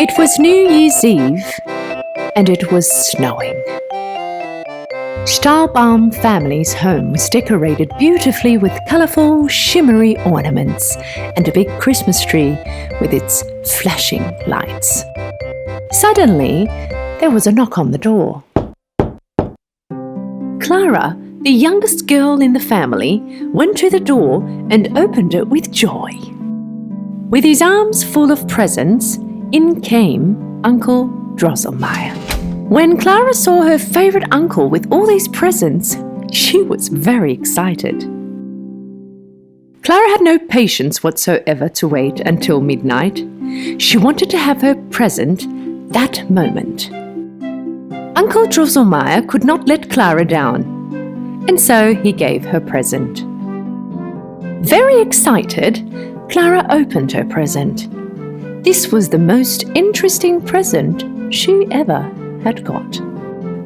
It was New Year's Eve, and it was snowing. Stahlbaum family's home was decorated beautifully with colourful, shimmery ornaments and a big Christmas tree with its flashing lights. Suddenly, there was a knock on the door. Clara, the youngest girl in the family, went to the door and opened it with joy. With his arms full of presents, in came Uncle Drosselmeyer. When Clara saw her favourite uncle with all these presents, she was very excited. Clara had no patience whatsoever to wait until midnight. She wanted to have her present that moment. Uncle Drosselmeyer could not let Clara down, and so he gave her present. Very excited, Clara opened her present. This was the most interesting present she ever had got.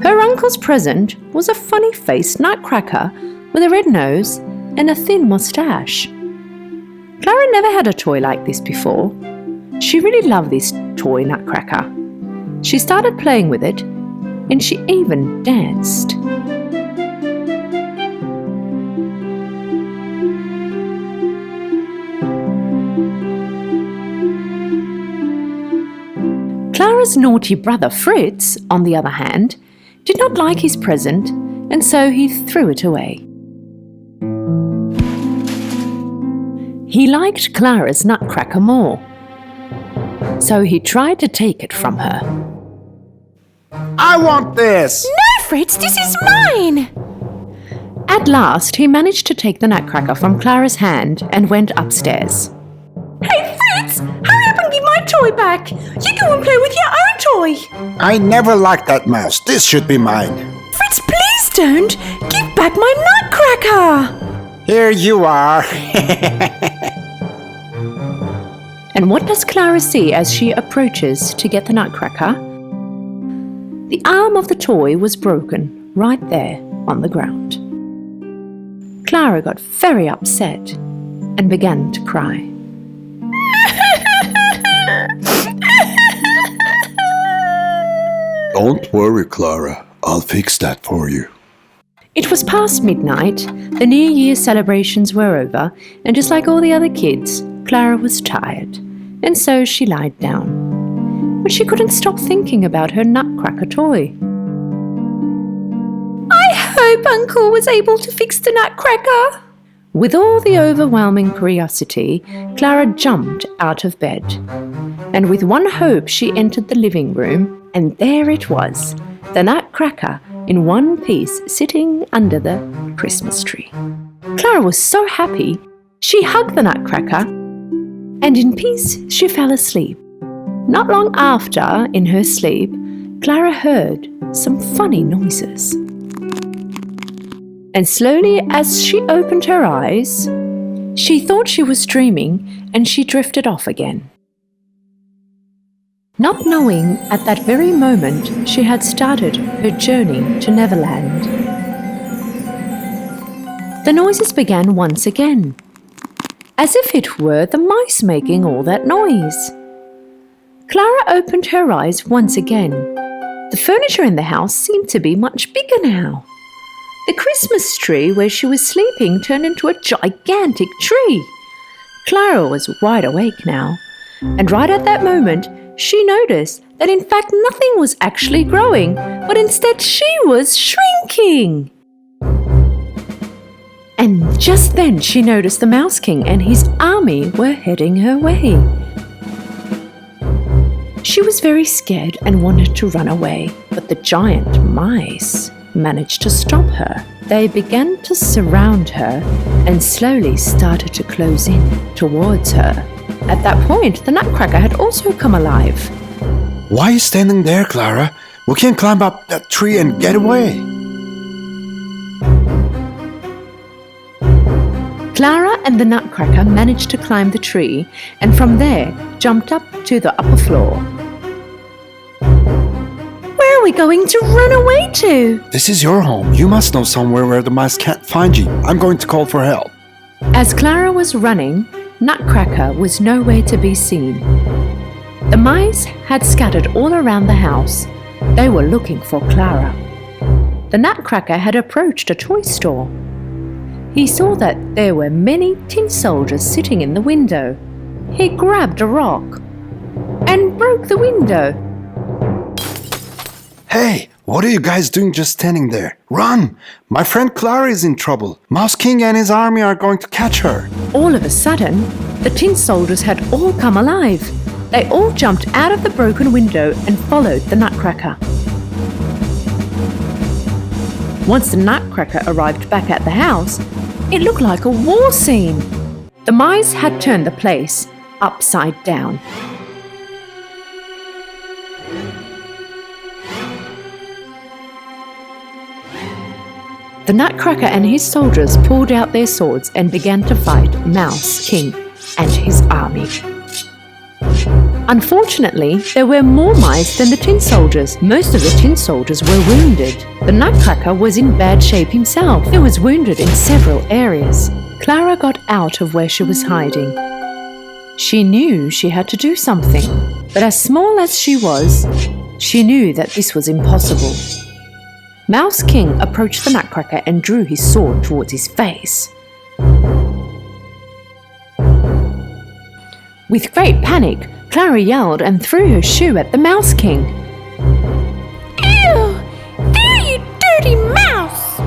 Her uncle's present was a funny-faced nutcracker with a red nose and a thin moustache. Clara never had a toy like this before. She really loved this toy nutcracker. She started playing with it, and she even danced. Clara's naughty brother Fritz, on the other hand, did not like his present, and so he threw it away. He liked Clara's nutcracker more, so he tried to take it from her. I want this! No, Fritz, this is mine! At last, he managed to take the nutcracker from Clara's hand and went upstairs. Hey, Fritz! Hurry up and give my toy back! You go and play with your own toy! I never liked that mouse. This should be mine. Fritz, please don't! Give back my nutcracker! Here you are. And what does Clara see as she approaches to get the nutcracker? The arm of the toy was broken right there on the ground. Clara got very upset and began to cry. Don't worry, Clara. I'll fix that for you. It was past midnight, the New Year's celebrations were over, and just like all the other kids, Clara was tired, and so she lied down. But she couldn't stop thinking about her nutcracker toy. I hope Uncle was able to fix the nutcracker. With all the overwhelming curiosity, Clara jumped out of bed. And with one hope, she entered the living room, and there it was, the nutcracker in one piece sitting under the Christmas tree. Clara was so happy, she hugged the nutcracker, and in peace she fell asleep. Not long after, in her sleep, Clara heard some funny noises. And slowly as she opened her eyes, she thought she was dreaming, and she drifted off again. Not knowing at that very moment she had started her journey to Neverland. The noises began once again, as if it were the mice making all that noise. Clara opened her eyes once again. The furniture in the house seemed to be much bigger now. The Christmas tree where she was sleeping turned into a gigantic tree. Clara was wide awake now, and right at that moment, she noticed that in fact nothing was actually growing, but instead she was shrinking. And just then she noticed the Mouse King and his army were heading her way. She was very scared and wanted to run away, but the giant mice managed to stop her. They began to surround her and slowly started to close in towards her. At that point, the nutcracker had also come alive. Why are you standing there, Clara? We can't climb up that tree and get away. Clara and the nutcracker managed to climb the tree and from there jumped up to the upper floor. Where are we going to run away to? This is your home. You must know somewhere where the mice can't find you. I'm going to call for help. As Clara was running, Nutcracker was nowhere to be seen. The mice had scattered all around the house. They were looking for Clara. The Nutcracker had approached a toy store. He saw that there were many tin soldiers sitting in the window. He grabbed a rock and broke the window. Hey, what are you guys doing just standing there? Run! My friend Clara is in trouble. Mouse King and his army are going to catch her. All of a sudden, the tin soldiers had all come alive. They all jumped out of the broken window and followed the Nutcracker. Once the Nutcracker arrived back at the house, it looked like a war scene. The mice had turned the place upside down. The Nutcracker and his soldiers pulled out their swords and began to fight Mouse King and his army. Unfortunately, there were more mice than the tin soldiers. Most of the tin soldiers were wounded. The Nutcracker was in bad shape himself. He was wounded in several areas. Clara got out of where she was hiding. She knew she had to do something, but as small as she was, she knew that this was impossible. Mouse King approached the Nutcracker and drew his sword towards his face. With great panic, Clara yelled and threw her shoe at the Mouse King. Ew! There, you dirty mouse!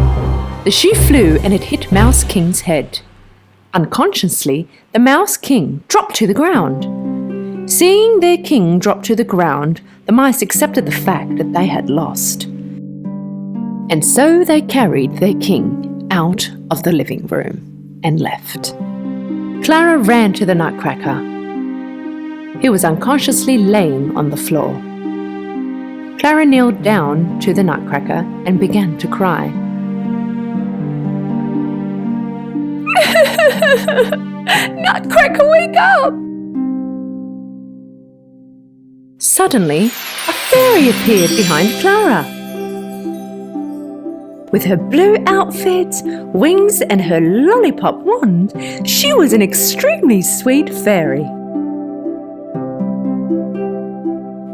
The shoe flew and it hit Mouse King's head. Unconsciously, the Mouse King dropped to the ground. Seeing their king drop to the ground, the mice accepted the fact that they had lost. And so they carried their king out of the living room and left. Clara ran to the Nutcracker. He was unconsciously laying on the floor. Clara kneeled down to the Nutcracker and began to cry. Nutcracker, wake up! Suddenly, a fairy appeared behind Clara. With her blue outfit, wings, and her lollipop wand, she was an extremely sweet fairy.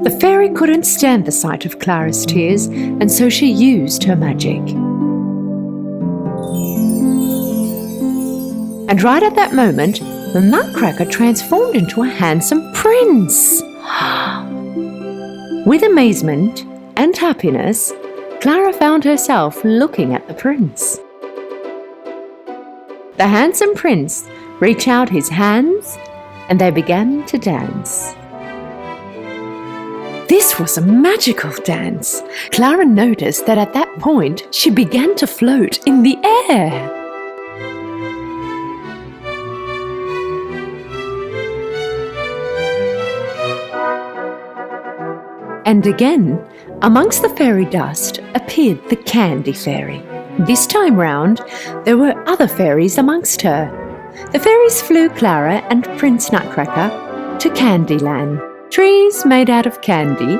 The fairy couldn't stand the sight of Clara's tears, and so she used her magic. And right at that moment, the Nutcracker transformed into a handsome prince. With amazement and happiness, Clara found herself looking at the prince. The handsome prince reached out his hands and they began to dance. This was a magical dance. Clara noticed that at that point she began to float in the air. And again, amongst the fairy dust appeared the Candy Fairy. This time round, there were other fairies amongst her. The fairies flew Clara and Prince Nutcracker to Candyland. Trees made out of candy,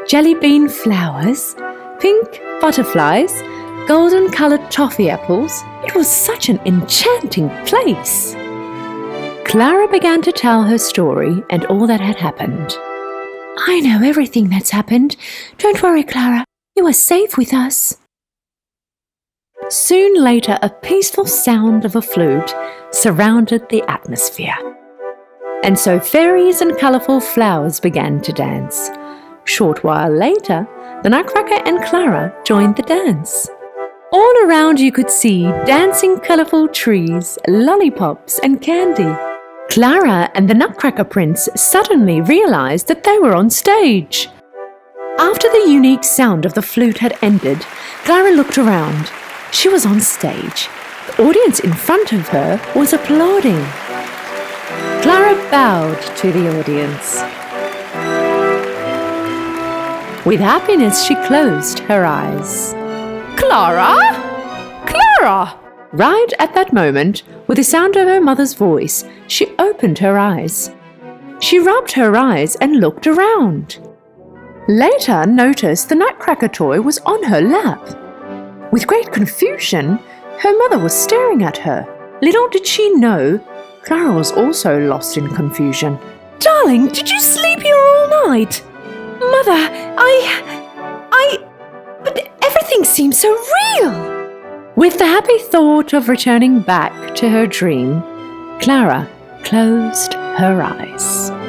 jelly bean flowers, pink butterflies, golden-coloured toffee apples. It was such an enchanting place. Clara began to tell her story and all that had happened. I know everything that's happened. Don't worry, Clara. You are safe with us. Soon later, a peaceful sound of a flute surrounded the atmosphere. And so fairies and colourful flowers began to dance. Short while later, the Nutcracker and Clara joined the dance. All around you could see dancing colourful trees, lollipops and candy. Clara and the Nutcracker Prince suddenly realised that they were on stage. After the unique sound of the flute had ended, Clara looked around. She was on stage. The audience in front of her was applauding. Clara bowed to the audience. With happiness, she closed her eyes. Clara? Clara! Right at that moment, with the sound of her mother's voice, she opened her eyes. She rubbed her eyes and looked around. Later, noticed the Nutcracker toy was on her lap. With great confusion, her mother was staring at her. Little did she know, Clara was also lost in confusion. Darling, did you sleep here all night? Mother, but everything seems so real. With the happy thought of returning back to her dream, Clara closed her eyes.